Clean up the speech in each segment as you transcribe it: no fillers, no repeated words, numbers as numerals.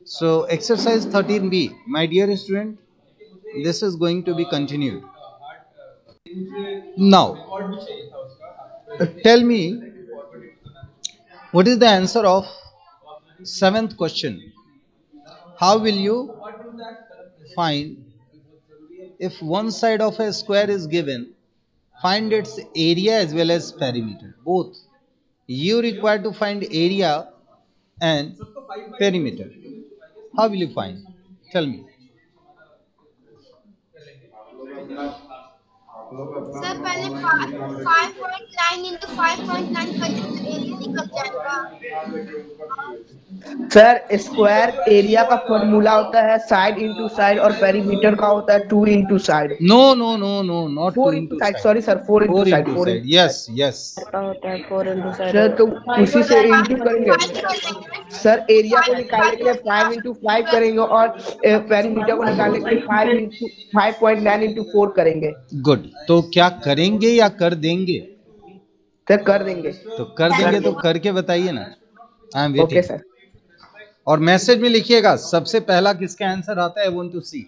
So exercise 13b, my dear student, this is going to be continued. Now tell me, what is the answer of seventh question? How will you find, if one side of a square is given, find its area as well as perimeter, both. You require to find area and perimeter. How will you find? Tell me. Sir पहले 5.9 into 5.9 करेंगे तो area निकल जाएगा। Sir square area का formula होता है side into side और perimeter का होता है 2 into side. No, not 2 4 into into side, side. Sorry sir 4 into 4 side, into 4 side. Into Yes, side yes. का होता है 4 इंटू साइड। सर तो उसी से इंटू करेंगे। 5 कर लेंगे। सर एरिया को निकालने के लिए 5 इंटू 5 करेंगे और पेरीमीटर को निकालने के लिए 5 इंटू 5.9 इंटू 4 करेंगे। गुड। तो क्या करेंगे या कर देंगे? सर कर देंगे। तो कर देंगे तो करके बताइए ना। I am okay waiting. Sir. और मैसेज में लिखिएगा सबसे पहला किसका आंसर आता है, I want to see,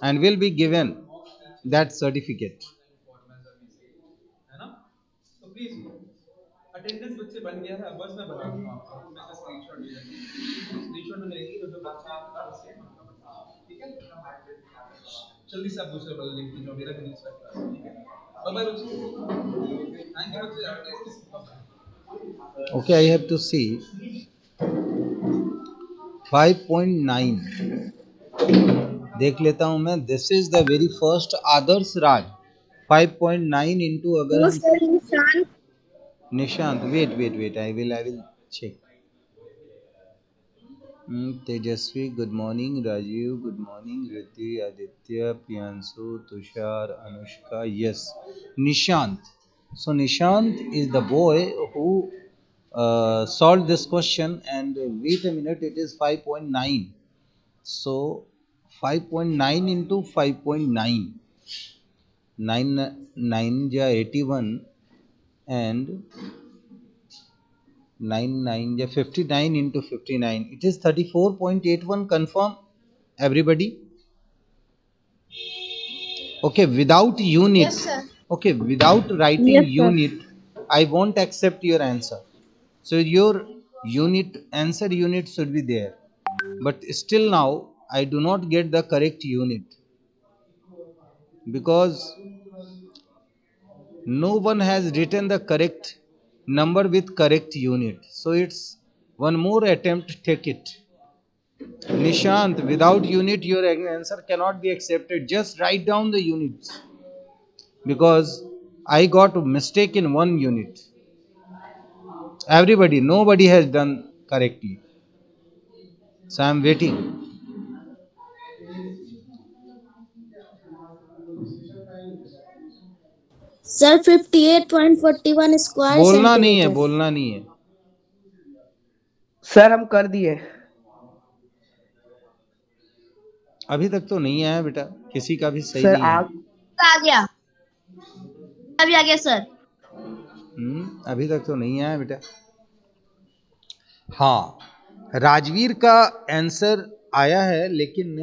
and will be given that certificate. Attendance बच्चे बन गया है, बस मैं बता दूंगा आपको, मैं इसका स्क्रीनशॉट ले लेंगे, स्क्रीनशॉट में मिलेगी तो जो बच्चे, ठीक है। जल्दी से आप दूसरे वाला लिख दीजिए, मेरा भी नहीं चल रहा है, ठीक है। बाय बाय बच्चे, थैंक यू बच्चे। Okay, I have to see 5.9 देख लेता हूं मैं। This is the very first Adarsh Raj. 5.9 into, अगर हम Nishant, wait, I will check. Tejasvi good morning, Rajiv good morning, Riddhi, Aditya, Priyanshu, Tushar, Anushka, yes, Nishant. So Nishant is the boy who solved this question, and wait a minute, it is 5.9. So 5.9 into 5.9, 9 9 ja 81, and 9 9 ja 59 into 59, it is 34.81. Confirm everybody? Okay, without unit. Yes, sir. Okay, without writing Yes, sir. unit, I won't accept your answer. So your answer unit should be there. But still now I do not get the correct unit, because no one has written the correct number with correct unit. So it's one more attempt, take it. Nishant, without unit your answer cannot be accepted. Just write down the units, because I got a mistake in one unit. Everybody, nobody has done correctly. So I am waiting. Sir 58.41 square बोलना नहीं है, centimetre. बोलना नहीं है। Sir हम कर दिए। अभी तक तो नहीं आया बेटा, किसी का भी सही सर नहीं है। आ गया, अभी आ गया सर। अभी तक तो नहीं आया बेटा। हाँ, राजवीर का आंसर आया है, लेकिन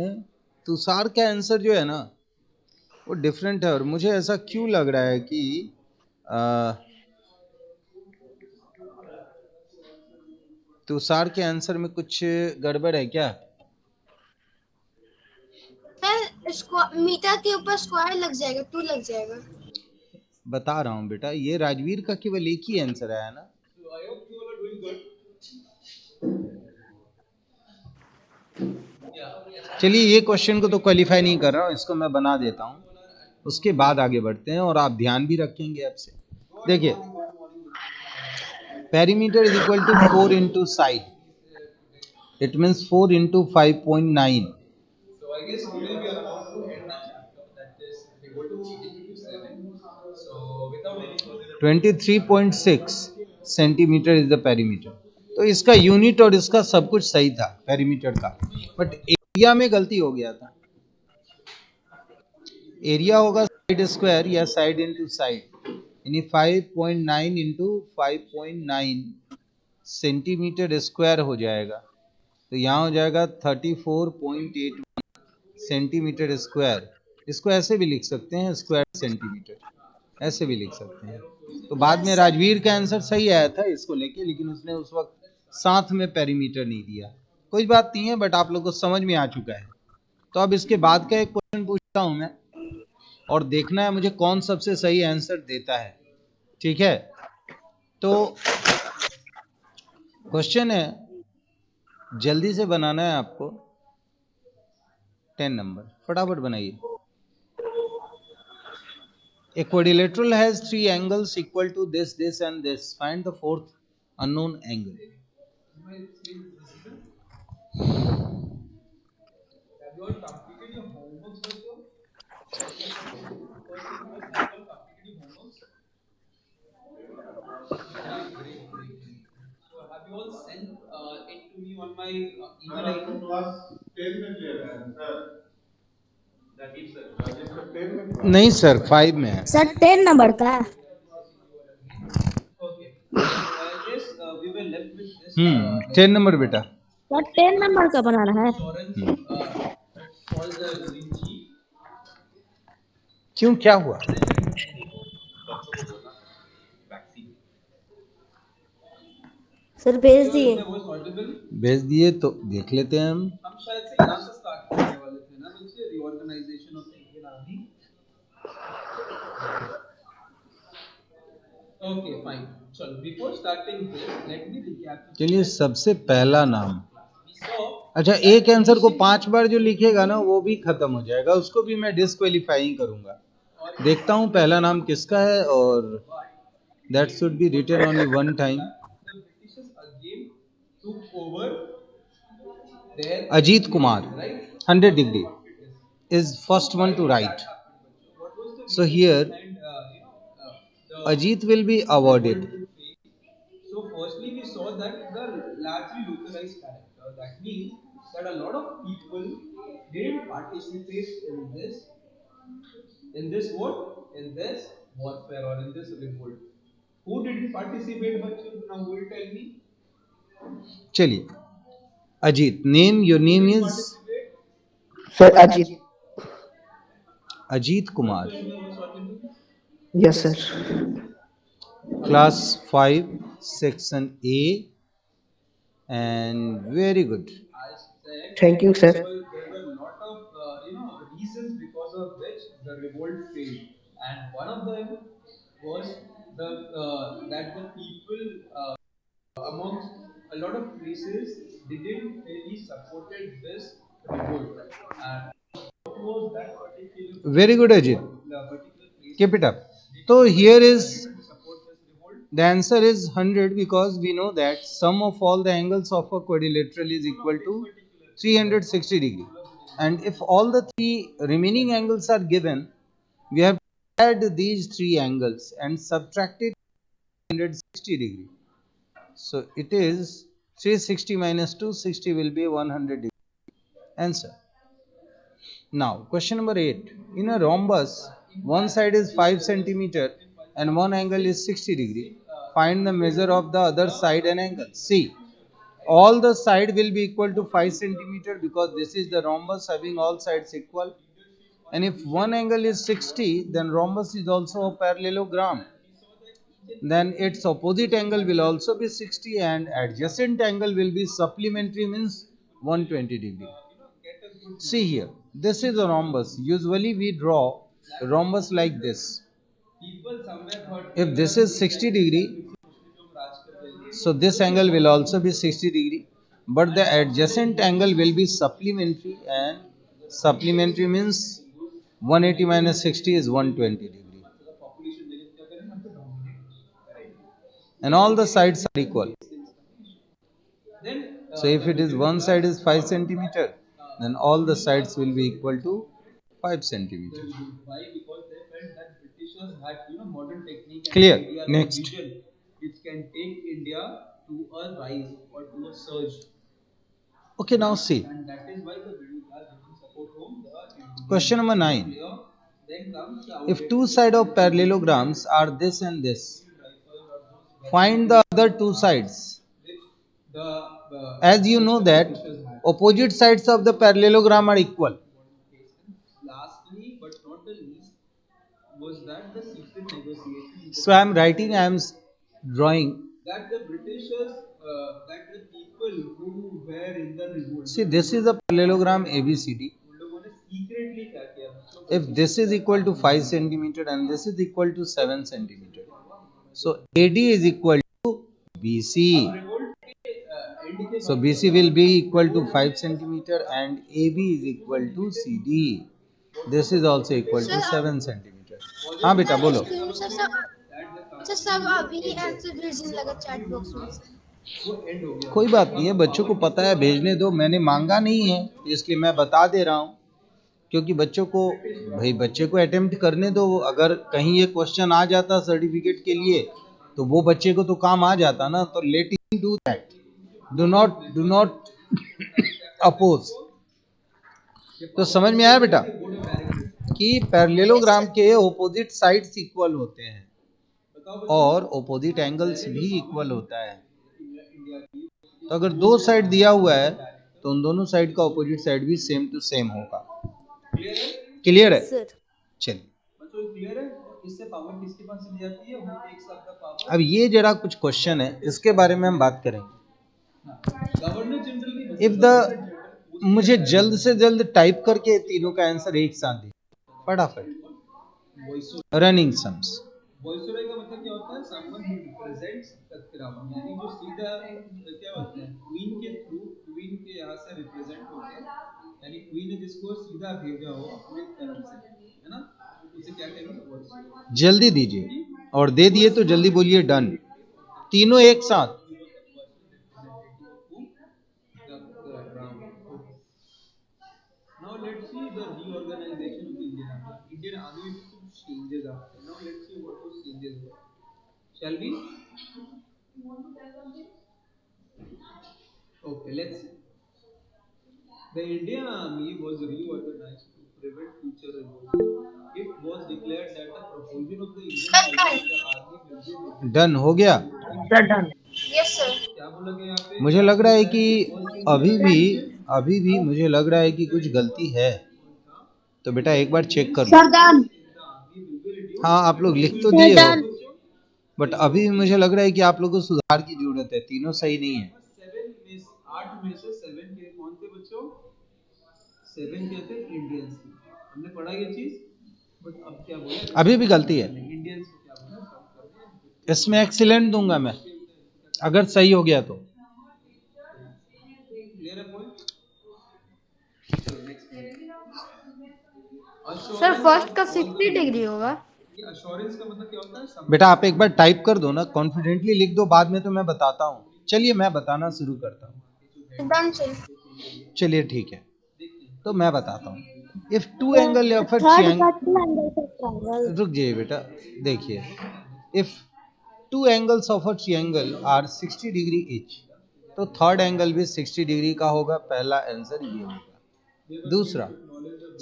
तुषार का आंसर जो है ना वो डिफरेंट है। और मुझे ऐसा क्यों लग रहा है कि तुषार के आंसर में कुछ गड़बड़ है क्या? सर मीटर के ऊपर स्क्वायर लग जाएगा, 2 लग जाएगा। बता रहा हूँ बेटा, ये राजवीर का केवल एक ही आंसर आया ना। चलिए, ये क्वेश्चन को तो क्वालिफाई नहीं कर रहा हूँ, इसको मैं बना देता हूँ, उसके बाद आगे बढ़ते हैं और आप ध्यान भी रखेंगे आपसे। देखिए, perimeter is equal to 4 into side, it means 4 into 5.9। So I guess today we are about to end our chapter, that is we go to 7. So without any further 23.6 centimetre is the perimeter. तो इसका unit और इसका सब कुछ सही था perimeter का, but area में गलती हो गया था। एरिया होगा साइड स्क्वायर या साइड इंटू साइड, यानी 5.9 इंटू 5.9 सेंटीमीटर स्क्वायर हो जाएगा। तो यहाँ हो जाएगा 34.81 सेंटीमीटर स्क्वायर। इसको ऐसे भी लिख सकते हैं, स्क्वायर सेंटीमीटर, ऐसे भी लिख सकते हैं। तो बाद में राजवीर का आंसर सही आया था इसको लेके, लेकिन उसने उस वक्त साथ में पेरीमीटर नहीं दिया। कोई बात नहीं है, बट आप लोग को समझ में आ चुका है। तो अब इसके बाद का एक क्वेश्चन पूछता हूं मैं, और देखना है मुझे कौन सबसे सही आंसर देता है। ठीक है, तो क्वेश्चन है, जल्दी से बनाना है आपको। 10 नंबर, फटाफट बनाइए। A quadrilateral has three angles equal to this, this and this. Find the fourth unknown angle. Have you all completed your homeworks also? First thing is, have you all completed your homeworks? Yeah, great, great, great. So have you all sent it to me on my email ID? नहीं sir, 5 में है। Sir 10 number का। Okay. I guess we were left with this. 10 number बेटा। Sir 10 number का बनाना है। Solve the Vinci. क्यों, क्या हुआ? सर भेज दिए। Was audible? भेज दिए तो देख लेते हैं हम। हम शायद से यहाँ से स्टार्ट करने वाले थे ना, बच्चे, reorganization of the Indian Army. Okay, fine. चलो, before starting this, let me recap. चलिए, सबसे पहला नाम। We saw अच्छा, एक आंसर को 5 बार जो लिखेगा ना वो भी खत्म हो जाएगा, उसको भी मैं डिस्क्वालीफाइंग करूंगा। देखता हूं पहला नाम किसका है, और that should be written only one time. the Britishers again took over their Ajit Kumar, 100 degree is first one to write. what was the So here and the Ajit will be awarded. so firstly we saw that the largely localized character, that means that a lot of people didn't participate in this what, in this warfare or in this revolt. Who didn't participate, bachcho? Now who will tell me? चलिए, Ajit, name, your name is Sir Ajit. Ajit Kumar, Yes, sir. Class 5 section A, and very good. I said Thank you, sir. there were a lot of reasons because of which the revolt failed, and one of them was the that the people amongst a lot of places didn't really supported this revolt, and what was that particular very good Ajit, particular place keep it up. तो here is support this revolt? the answer is 100, because we know that sum of all the angles of a quadrilateral is equal to 360 degree, and if all the three remaining angles are given, we have to add these three angles and subtract it 360 degree. So it is 360 minus 260 will be 100 degree. Answer. Now question number 8. In a rhombus, one side is 5 centimeter and one angle is 60 degree. Find the measure of the other side and angle. See, all the side will be equal to 5 centimeter, because this is the rhombus having all sides equal. And if one angle is 60, then rhombus is also a parallelogram. Then its opposite angle will also be 60, and adjacent angle will be supplementary, means 120 degree. See here, this is a rhombus. Usually we draw a rhombus like this. People somewhere thought If this is 60 degree, so this angle will also be 60 degree, but the adjacent angle will be supplementary, and supplementary means 180 minus 60 is 120 degree, and all the sides are equal. then So if it is one side is 5 centimeter, then all the sides will be equal to 5 centimeter. why? Because they felt that Britishers had modern technique and Clear. idea and Next. vision which can take India to a rise or to a surge, Okay, now see, and that is why the British didn't support home the Indian question number 9. player. Then comes the If two sides of parallelograms are this and this, find the other two sides. which the as you know that opposite sides of the parallelogram are equal. Lastly, but not the least, was that the secret negotiation So I am writing, I am drawing. that the Britishers, that the people who were in the revolt, See, this is a parallelogram ABCD. उन लोगों ने secretly क्या किया? If this is equal to 5 centimeter and this is equal to 7 centimeter, so AD is equal to BC. So BC will be equal to 5 centimeter and AB is equal to CD. This is also equal to 7 centimeter. हाँ बेटा बोलो. Sir सब अभी answer भेजने लगा chat box में से। कोई बात नहीं है, बच्चों को पता है, भेजने दो, मैंने मांगा नहीं है इसलिए मैं बता दे रहा हूँ, क्योंकि बच्चों को, भाई बच्चे को अटेम्प्ट करने दो। अगर कहीं ये क्वेश्चन आ जाता सर्टिफिकेट के लिए तो वो बच्चे को तो काम आ जाता ना, तो let him do that, do not oppose. तो समझ में आया बेटा कि पैरेललोग्राम के ऑपोजिट साइड्स इक्वल होते हैं और ऑपोजिट एंगल्स भी इक्वल होता है। तो अगर दो साइड दिया हुआ है तो उन दोनों साइड का ऑपोजिट साइड भी सेम टू सेम होगा। क्लियर है? सर चलिए, क्लियर है? इससे पावर किसके पास चली जाती है? वो एक साथ का पावर। अब ये जरा कुछ क्वेश्चन है, इसके बारे में हम बात करेंगे। गवर्नर जनरल की इफ द, मुझे जल्द से जल्द टाइप करके तीनों का आंसर एक साथ दे फटाफट। Running sums. वॉइसरॉय का मतलब क्या होता है? समवन हु रिप्रेजेंट्स तत्काल, यानी जो सीधा क्या होता है क्वीन के थ्रू, क्वीन के यहाँ से रिप्रेजेंट होते हैं, यानी क्वीन ने जिसको सीधा भेजा हो अपने तरफ से, है ना, उसे क्या कहेंगे? वॉइसरॉय। जल्दी दीजिए, और दे दिए तो जल्दी बोलिए डन, तीनों एक साथ। Now let's see the reorganization of the Indian Army. Indian Army with some changes after. Now let's see what those changes were. Shall we? Okay, let's see. The Indian Army was reorganized to prevent future revolts. It was declared that the propulsion of the Indian Army will be done हो गया। Yes sir. क्या बोला गया यहाँ पे? मुझे लग रहा है कि अभी भी मुझे लग रहा है कि कुछ गलती है, तो बेटा एक बार चेक कर लो। हाँ, आप लोग लिख तो दिए हो, बट अभी भी मुझे लग रहा है कि आप लोगों को सुधार की जरूरत है, तीनों सही नहीं है। 8 में से 7 के कौन थे बच्चों? 7 के थे इंडियंस। हमने पढ़ा ये चीज, बट अब क्या बोला? अभी भी गलती है। इंडियंस को क्या बोला? इसमें एक्सीलेंट दूंगा मैं अगर सही हो गया तो। क्लियर है पॉइंट? सर फर्स्ट का 60 डिग्री होगा। ये अश्योरेंस का मतलब क्या होता है? बेटा आप एक बार टाइप कर दो ना, कॉन्फिडेंटली लिख दो, बाद में तो मैं बताता हूँ। चलिए मैं बताना शुरू करता हूँ। Done sir. चलिए ठीक है, तो मैं बताता हूँ। If two angle of a triangle, रुक जाइए बेटा, देखिए, if two angles of a triangle are 60 degree each, तो थर्ड एंगल भी 60 डिग्री का होगा। पहला आंसर ये होगा। दूसरा,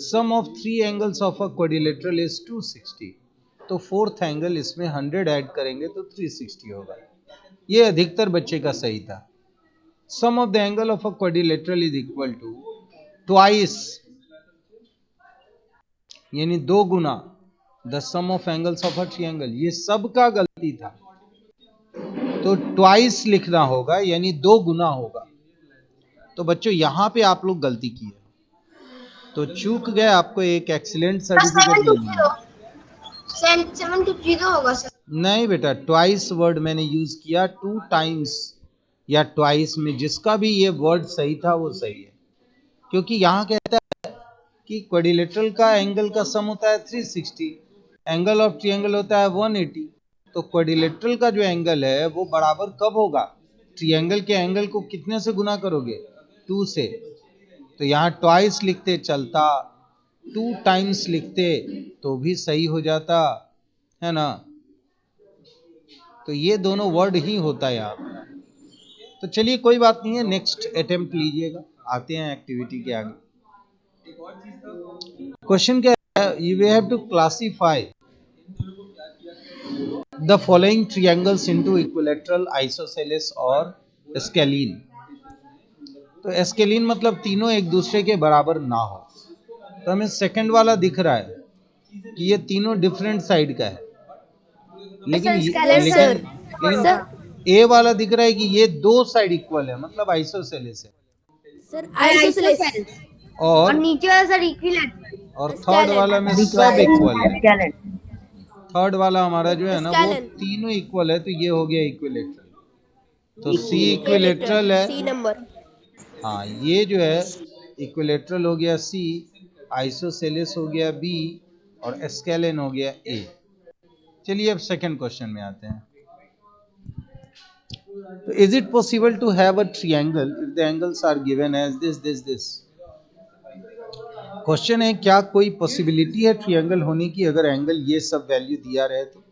sum of three angles of a quadrilateral is 260, तो फोर्थ एंगल इसमें 100 ऐड करेंगे तो 360 होगा। ये अधिकतर बच्चे का सही था। Sum of the angle of a quadrilateral is equal to twice, यानी दो गुना the sum of angles of a triangle. ये सबका गलती था, तो ट्वाइस लिखना होगा, यानी दो गुना होगा। तो बच्चों यहाँ पे आप लोग गलती की है, तो चूक गए, आपको एक एक्सीलेंट सर्टिफिकेट मिलेगा। 720 होगा सर। नहीं बेटा, ट्वाइस वर्ड मैंने यूज किया, 2 टाइम्स या ट्वाइस में जिसका भी ये वर्ड सही था वो सही है, क्योंकि यहाँ कहता है कि क्वाड्रिलेटरल का एंगल का सम होता है 360, एंगल ऑफ ट्रायंगल होता है 180। तो क्वाड्रिलेटरल का जो एंगल है वो बराबर कब होगा? ट्रायंगल के एंगल को कितने से गुना करोगे? 2 से। तो यहाँ ट्वाइस लिखते चलता, 2 टाइम्स लिखते तो भी सही हो जाता, है ना। तो ये दोनों वर्ड ही होता है यहाँ। तो चलिए कोई बात नहीं है, नेक्स्ट अटेम्प्ट लीजिएगा। आते हैं एक्टिविटी के आगे। क्वेश्चन क्या है? You have to classify the following triangles into equilateral, isosceles और scalene। तो एस्केलिन मतलब तीनों एक दूसरे के बराबर ना हो। तो हमें सेकंड वाला दिख रहा है कि ये तीनों डिफरेंट साइड का है, लेकिन ए वाला दिख रहा है कि ये दो साइड इक्वल है, मतलब आइसोसेलेस है। सर आइसोसेलेस और नीचे वाला सर इक्विलेटरल और थर्ड वाला में सब इक्वल है। थर्ड वाला हमारा जो है ना वो तीनों इक्वल है, तो ये हो गया इक्विलेटरल। तो सी इक्विलेटरल है, सी नंबर। हाँ ये जो है इक्विलेटरल हो गया सी, आइसोसेलेस हो गया बी, और एस्केलेन हो गया ए। चलिए अब सेकंड क्वेश्चन में आते हैं। Is it possible to have a triangle if the angles are given as this. Question है क्या कोई पॉसिबिलिटी है ट्रायंगल होने की अगर एंगल ये सब वैल्यू दिया रहे तो?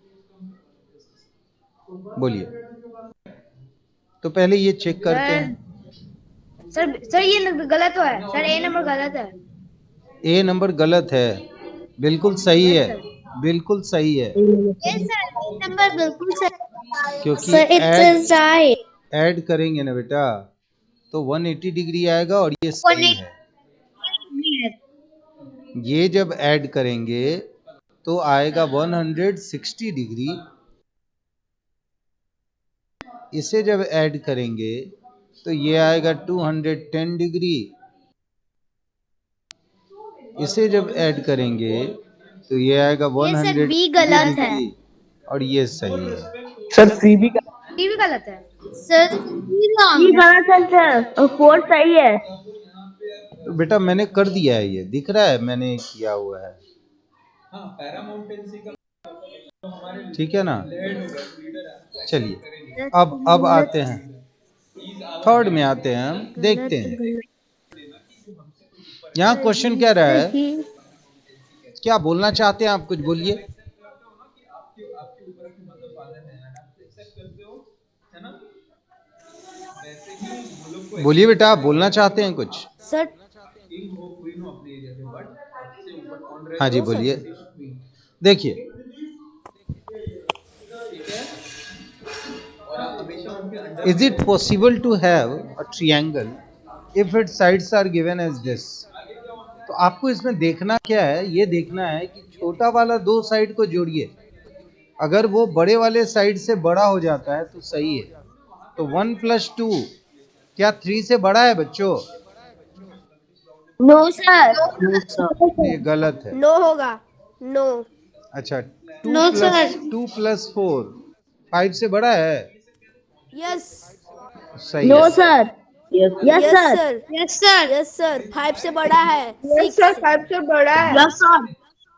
बोलिए। तो पहले ये चेक करते हैं। सर ये गलत है सर, ए नंबर गलत है। ए नंबर गलत है, बिल्कुल सही है, बिल्कुल सही है, नंबर बिल्कुल सही। क्योंकि सर इट्स राइट। ऐड करेंगे ना बेटा तो 180 डिग्री आएगा और ये सही है। ये जब ऐड करेंगे तो आएगा 160 डिग्री, इसे जब ऐड करेंगे तो ये आएगा 210 डिग्री, इसे जब ऐड करेंगे तो ये आएगा 100 बी गलत है। डिग्री, और ये सही है। सर सी भी बी भी गलत है सर ये गलत है सर, और 4 सही है। तो बेटा मैंने कर दिया है, ये दिख रहा है मैंने किया हुआ है, हाँ पैरामाउंटेंसी का ठीक है ना। चलिए अब आते हैं थर्ड में, आते हैं हम, देखते हैं यहाँ क्वेश्चन क्या रहा है। क्या बोलना चाहते हैं आप, कुछ बोलिए। बोलिए बेटा, आप बोलना चाहते हैं कुछ? सर हाँ जी बोलिए। देखिए is it possible to have a triangle if its sides are given as this. तो आपको इसमें देखना क्या है, ये देखना है कि छोटा वाला दो साइड को जोड़िए, अगर वो बड़े वाले साइड से बड़ा हो जाता है तो सही है। तो 1 + 2 क्या 3 से बड़ा है बच्चों? नो सर, ये गलत है। नो होगा, नो। अच्छा 2 + 4 5 से बड़ा है? यस सही नो है। Sir, yes sir, yes sir 5 से बड़ा है। यस सर 5 से बड़ा है। यस सर,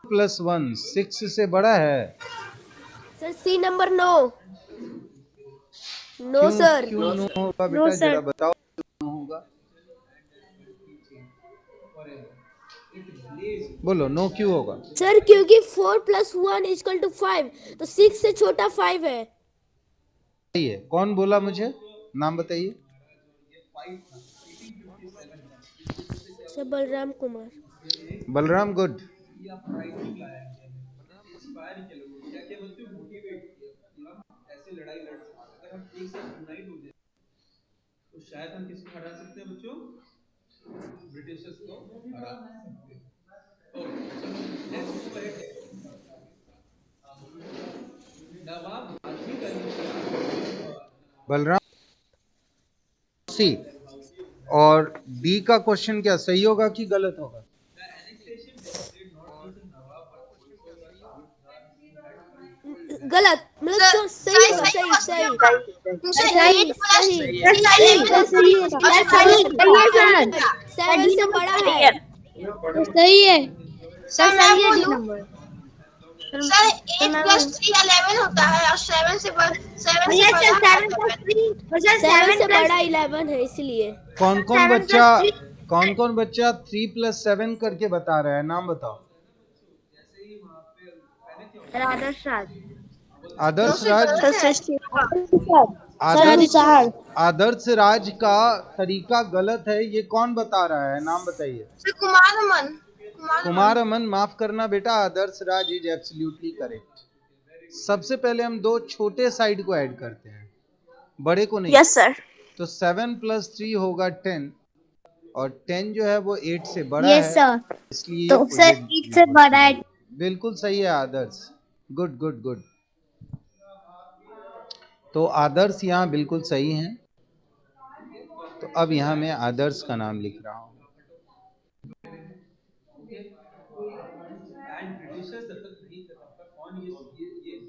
2 + 1 6 से बड़ा है। Sir see number no. No sir. क्यों नो होगा बेटा, जरा बताओ क्यों होगा, बोलो नो क्यों होगा? सर क्योंकि 4 + 1 = 5, तो 6 से छोटा 5 है। सही है। कौन बोला, मुझे नाम बताइए। सर बलराम कुमार। बलराम, गुड। तो शायद हम किसको हरा सकते हैं बच्चों? ब्रिटिशर्स को हरा सकते हैं। नवाब गाजी का बलराम सी। और बी का क्वेश्चन क्या सही होगा कि गलत होगा? गलत, मतलब तो सही होगा, सही सही सही से बड़ा है। सही है सर मैं बोलूं सर 8 + 3 11 होता है और 7 से बड़ा 7 से बड़ा 11 है, इसलिए। कौन कौन बच्चा 3 + 7 करके बता रहा है, नाम बताओ। आदर्श राज। आदर्श राज का तरीका गलत है, ये कौन बता रहा है, नाम बताइए। कुमार अमन, माफ करना बेटा, आदर्श राज इज एब्सोल्युटली करेक्ट। सबसे पहले हम दो छोटे साइड को ऐड करते हैं, बड़े को नहीं। Yes sir. तो 7 + 3 होगा 10, और 10 जो है वो 8 से बड़ा Yes, है, sir. इसलिए तो सर opposite 8 use से होती बड़ा है। है। बिल्कुल सही है आदर्श, गुड गुड गुड। तो आदर्श यहाँ बिल्कुल सही हैं। तो अब यहाँ मैं आदर्श का नाम लिख रहा हूँ। एंड ब्रिटिशर्स जब तक नहीं थे तब तक कौन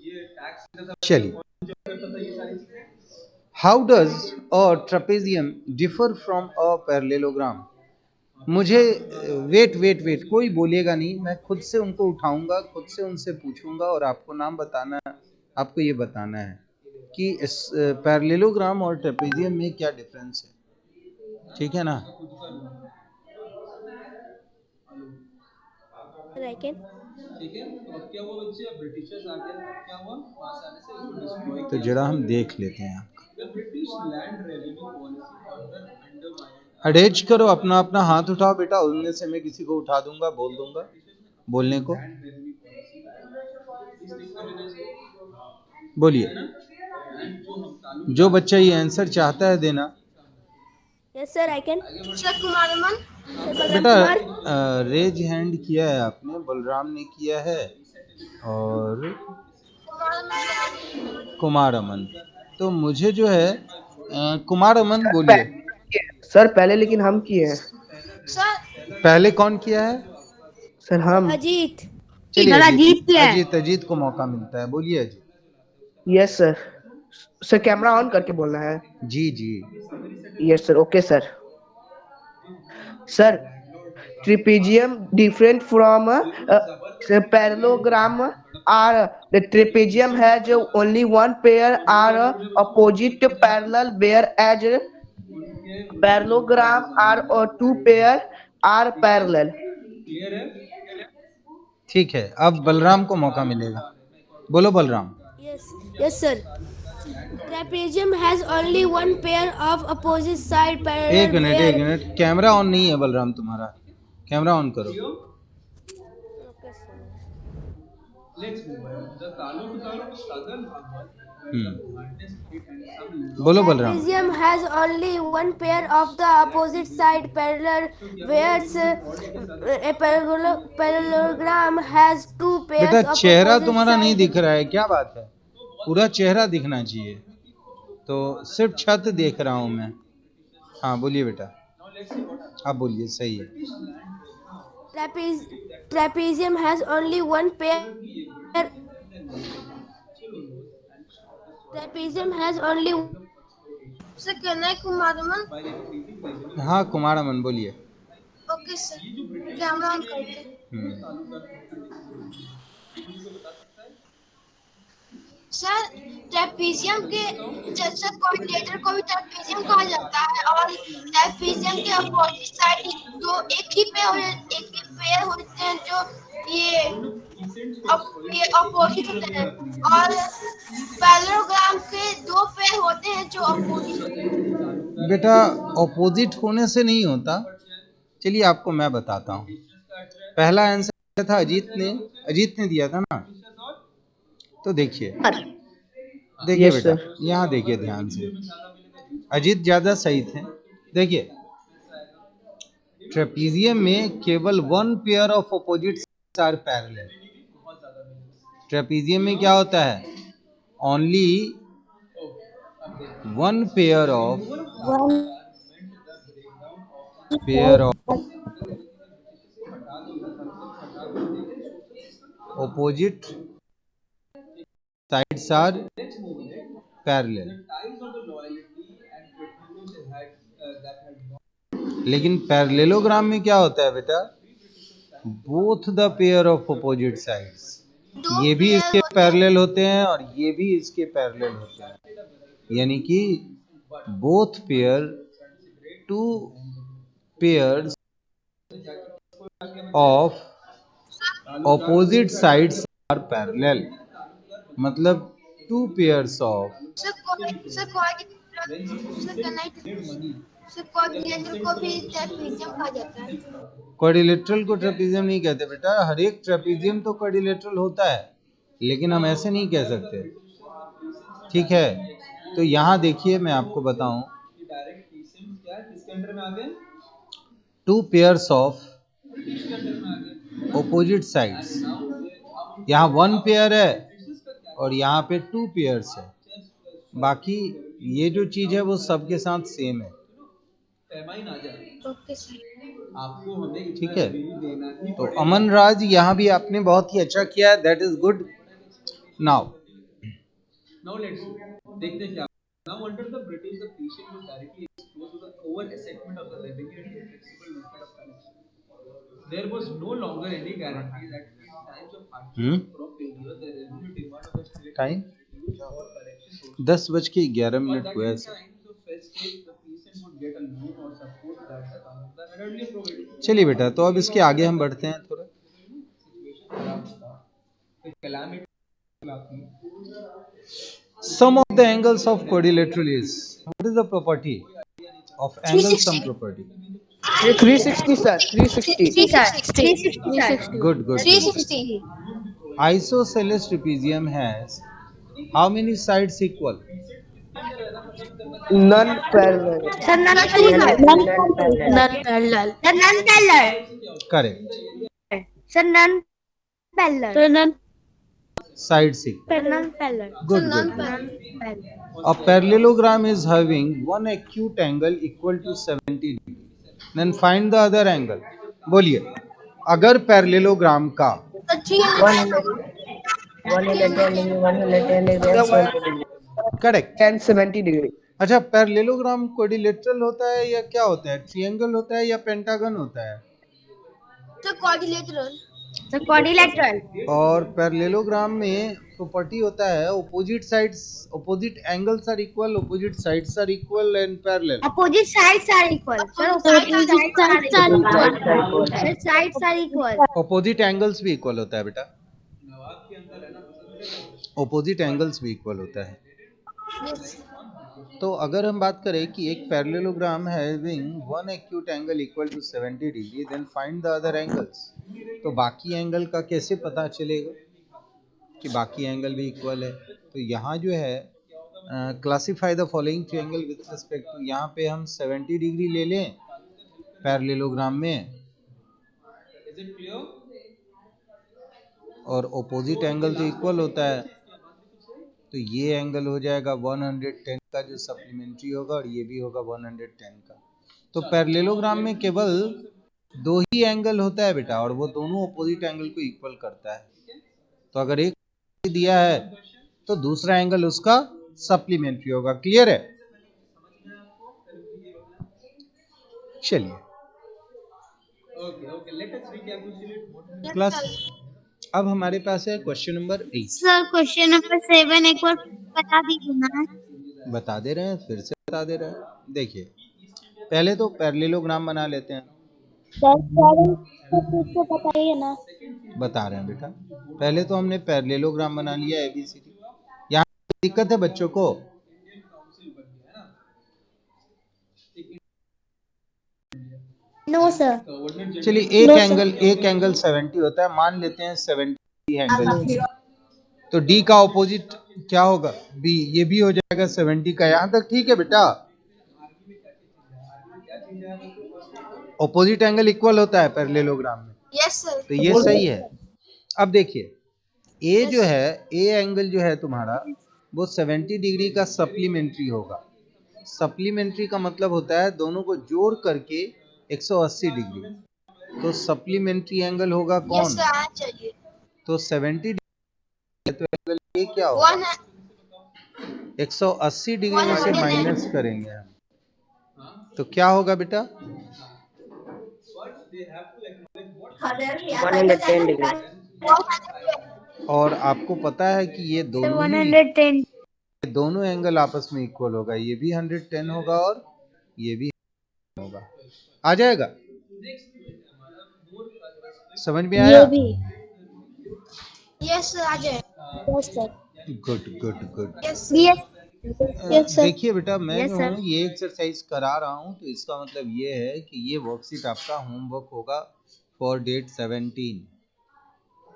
ये टैक्स चलिए, करता था ये सारी चीजें? How does a trapezium differ from a parallelogram? मुझे वेट वेट वेट, कोई बोलेगा नहीं, मैं खुद से उनको उठाऊंगा, खुद से उनसे पूछूंगा और आपको नाम बताना, आपको ये बताना है कि इस पैरेललोग्राम और ट्रेपेजियम में क्या डिफरेंस है, ठीक है ना? I can. ठीक है, तो अब क्या हुआ बच्चे? अब ब्रिटिशर्स आ गए, अब क्या हुआ? वहां से आने से उसको डिस्ट्रॉय तो किया। जरा हम देख लेते हैं। The British land revenue policy further undermined attach करो, अपना अपना हाथ उठाओ बेटा, उनमें से मैं किसी को उठा दूंगा, बोल दूंगा बोलने को। land revenue policy। इस लिख कर लेना इसको। बोलिए, And जो हम तालुक जो बच्चा ये आंसर चाहता है देना। Yes, sir, I can. Sir Kumar Aman. Sir Balram बेटा कुमार। रेज हैंड किया है आपने, बलराम ने किया है और कुमार अमन। तो मुझे जो है कुमार अमन बोलिए। सर पहले लेकिन हम किए हैं। सर पहले कौन किया है? सर हम। अजीत। चलिए सर अजीत किया है। अजीत, अजीत को मौका मिलता है, बोलिए Ajit. Yes sir. Sir camera on करके बोलना है। जी जी। Yes sir, okay sir. Sir trapezium different from parallelogram are the trapezium has only one pair are opposite parallel, whereas parallelogram are two pair are parallel। Clear है? ठीक है, अब बलराम को मौका मिलेगा, बोलो Balram. Yes, yes, sir. Trapezium has only one pair of opposite side एक parallel minute एक where. मिनट, कैमरा ऑन नहीं है बलराम तुम्हारा, कैमरा ऑन करो। Okay, sir. Let's move on. The Taluk struggle बोलो Balram. Trapezium has only one pair of the opposite side parallel, whereas a parallelogram has two pairs बेटा of चेहरा opposite तुम्हारा नहीं side. दिख रहा है, क्या बात है? पूरा चेहरा दिखना चाहिए, तो सिर्फ छत देख रहा हूं मैं। हाँ बोलिए बेटा, आप बोलिए, सही है। Trapezium has only one pair. Trapezium has only. Sir कहना है कुमार अमन। हाँ कुमार अमन बोलिए। ओके सर, कैमरा ऑन करते हैं। सर ट्रेपीजियम के जैसे कोऑर्डिनेटर को भी ट्रेपीजियम कहा जाता है और ट्रेपीजियम के अपोजिट साइड दो एक ही पेयर होते हैं जो ये अपोजिट होते हैं और पैरेललोग्राम के दो पेयर होते हैं जो अपोजिट। बेटा ऑपोजिट होने से नहीं होता, चलिए आपको मैं बताता हूँ। पहला आंसर था अजीत ने दिया था ना, तो देखिए Yes, बेटा sir. यहाँ देखिए ध्यान से, अजीत ज्यादा सही थे। देखिए ट्रेपीजियम में केवल one pair of opposites are parallel. Trapezium में क्या होता है? Only one pair of opposite sides are parallel। लेकिन पैरेललोग्राम में क्या होता है बेटा? Both the pair of opposite sides, ये भी इसके पैरेलल होते हैं और ये भी इसके पैरेलल होते हैं, यानी कि both pair, two pairs of opposite sides are parallel, मतलब two pairs of कोऑर्डिनेटर को भी ट्रेपीजियम कहा जाता है। क्वाड्रिलेटरल को ट्रेपीजियम नहीं कहते बेटा, हर एक ट्रेपीजियम तो क्वाड्रिलेटरल होता है, लेकिन हम ऐसे नहीं कह सकते, ठीक है? तो यहाँ देखिए मैं आपको बताऊं, 2 pairs of opposite sides. यहाँ 1 पेयर है और यहाँ पे 2 पेयर्स है, बाकी ये जो चीज है वो सबके साथ सेम है, ठीक है। तो अमन राज यहाँ भी आपने बहुत ही अच्छा किया है, that is good. Now let's देखते क्या now under the British the patient was directly exposed to the over assessment of the revenue and flexible method of collection. There was no longer any guarantee that in times of hardship from failure the revenue demand of the state time or collection 10:11 हुआ है sir. so first stage the patient would get a loan or support that the counselor had earlier provided. चलिए बेटा, तो अब इसके आगे हम बढ़ते हैं थोड़ा। Sum of the angles of quadrilateral is, what is the property of angle sum property? 360 sir, 360. 360. Good, good. 360. Isosceles trapezium has how many sides equal? None parallel. Sir, none parallel. None parallel. Sir, none parallel. Correct. Sir, none parallel. Sides equal. None parallel. Good, good. A parallelogram is having one acute angle equal to 70 degree. Then find the other angle. बोलिए, अगर parallelogram का 110 correct 1070 degree. अच्छा, parallelogram quadrilateral होता है या क्या होता है, ट्रायंगल होता है या पेंटागन होता है? Sir, quadrilateral. Sir, quadrilateral. और पैरेललोग्राम में प्रॉपर्टी होता है opposite sides, opposite angles are equal, opposite sides are equal and parallel. Opposite sides are equal. Sir, opposite sides are equal. Sir, sides are equal. Opposite angles भी equal होता है बेटा, opposite angles भी equal होता है। तो अगर हम बात करें कि एक parallelogram having one acute angle equal to 70 degree, then find the other angles, तो बाकी एंगल का कैसे पता चलेगा कि बाकी एंगल भी इक्वल है? तो यहाँ जो है classify the following triangle with respect to, यहाँ पे हम 70 डिग्री ले लें पैरेललोग्राम में, और ऑपोजिट एंगल तो इक्वल होता है, तो ये एंगल हो जाएगा 110 का जो सप्लीमेंट्री होगा, और ये भी होगा 110 का। तो पैरेललोग्राम में केवल 2 ही एंगल होता है बेटा, और वो दोनों ऑपोजिट एंगल को इक्वल करता है। तो अगर एक दिया है तो दूसरा एंगल उसका सप्लीमेंट्री होगा। क्लियर है? चलिए क्लास, अब हमारे पास है question number 8। Sir question number 7 एक बार बता दीजिए ना। बता दे रहे हैं, फिर से बता दे रहे हैं। देखिए, पहले तो पैरेललोग्राम बना लेते हैं। बताइए ना। बता रहे हैं बेटा, पहले तो हमने पैरेललोग्राम बना लिया ABCD। यहाँ दिक्कत है बच्चों को? No sir. चलिए, एक एंगल 70 होता है, मान लेते हैं 70 एंगल। तो D का ऑपोजिट क्या होगा? B। ये भी हो जाएगा 70 का। यहाँ तक ठीक है बेटा? ऑपोजिट एंगल इक्वल होता है पैरेललोग्राम में। Yes, sir. तो ये सही है। अब देखिए, A जो है, A एंगल जो है तुम्हारा, वो 70 डिग्री का सप्लीमेंट्री होगा। सप्लीमेंट्री का मतलब होता है दोनों को जोड़ करके 180 डिग्री। तो सप्लीमेंट्री एंगल होगा Yes, कौन? sir. आना चाहिए. तो 70 डिग्री, तो एंगल A क्या होगा? 180 डिग्री में से माइनस करेंगे हम, तो क्या होगा बेटा? 110 degree. और आपको पता है कि ये दोनों 110। दोनों एंगल आपस में इक्वल होगा। ये भी 110 होगा और ये भी होगा। आ जाएगा? समझ में आया? ये भी। Yes, sir. आ जाए. Yes sir. Good good good. Yes. Yes sir. देखिए बेटा, मैं Yes, जो sir. हूँ ये एक्सरसाइज करा रहा हूँ, तो इसका मतलब ये है कि ये वर्कशीट आपका होमवर्क होगा फॉर डेट 17।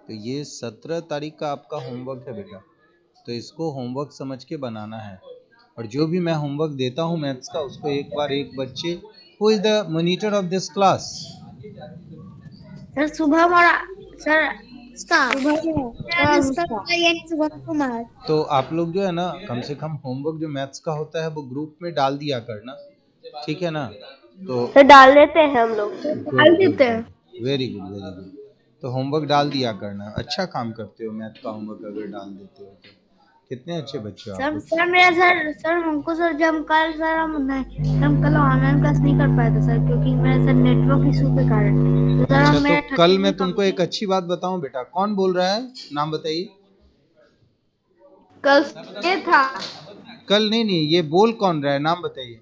तो ये 17 तारीख का आपका होमवर्क है बेटा। तो इसको होमवर्क समझ के बनाना है, और जो भी मैं होमवर्क देता हूँ मैथ्स का, उसको एक बार एक बच्चे Who is the monitor of this class? Sir Shubham और सर शुभम कुमार। तो आप लोग जो है ना, कम से कम होमवर्क जो मैथ्स का होता है वो ग्रुप में डाल दिया करना, ठीक है ना? तो सर डाल देते हैं हम लोग। डाल देते हैं। Very good very good. तो होमवर्क डाल दिया करना, अच्छा काम करते हो, मैथ का होमवर्क अगर डाल देते हो तो। कितने अच्छे बच्चे हो आप लोग। सर मेरा सर हमको सर जब कल सर हम कल ऑनलाइन क्लास नहीं कर पाए थे सर, क्योंकि मेरा सर नेटवर्क इशू के कारण। तो सर अच्छा, मैं तो कल मैं तुमको एक अच्छी बात बताऊं बेटा। कौन बोल रहा है, नाम बताइए। कल ये था कल नहीं, ये बोल कौन रहा है, नाम बताइए।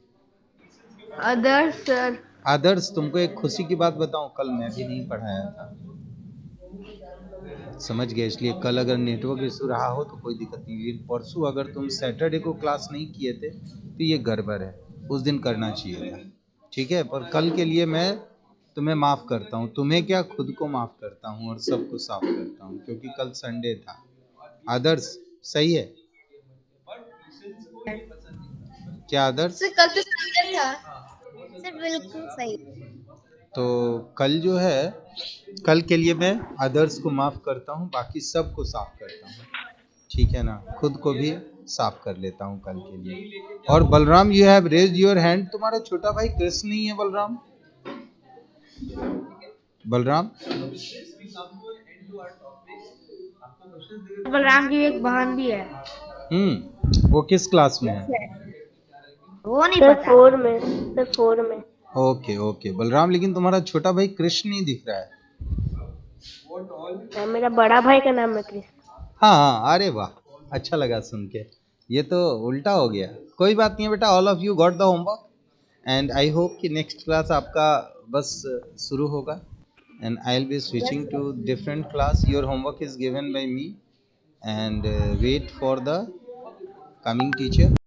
आदर्श सर। आदर्श, तुमको एक खुशी की बात बताऊं, कल मैं भी नहीं पढ़ाया था, समझ गए? इसलिए कल अगर नेटवर्क इशू रहा हो तो कोई दिक्कत नहीं, लेकिन परसों अगर तुम सैटरडे को क्लास नहीं किए थे तो ये गड़बड़ है, उस दिन करना चाहिए था, ठीक है? पर कल के लिए मैं तुम्हें माफ करता हूँ, तुम्हें क्या, खुद को माफ करता हूँ और सबको साफ करता हूँ, क्योंकि कल संडे था। आदर्श, सही है क्या आदर्श? सर कल तो संडे था। सर बिल्कुल सही। तो कल जो है, कल के लिए मैं आदर्श को माफ करता हूँ, बाकी सबको साफ करता हूँ, ठीक है ना? खुद को भी साफ कर लेता हूँ कल के लिए। और Balram, you have raised your hand. तुम्हारा छोटा भाई कृष्ण नहीं है बलराम? बलराम, बलराम की एक बहन भी है। वो किस क्लास में है? वो नहीं सर पता। 4 में, सर 4 में। ओके ओके बलराम, लेकिन तुम्हारा छोटा भाई कृष्ण नहीं दिख रहा है। मेरा बड़ा भाई का नाम है कृष्ण। हाँ, अरे वाह, अच्छा लगा सुन के। ये तो उल्टा हो गया। कोई बात नहीं है बेटा, all of you got the homework and I hope कि नेक्स्ट क्लास आपका बस शुरू होगा and I'll be switching to different class. Your homework is given by me and wait for the coming teacher.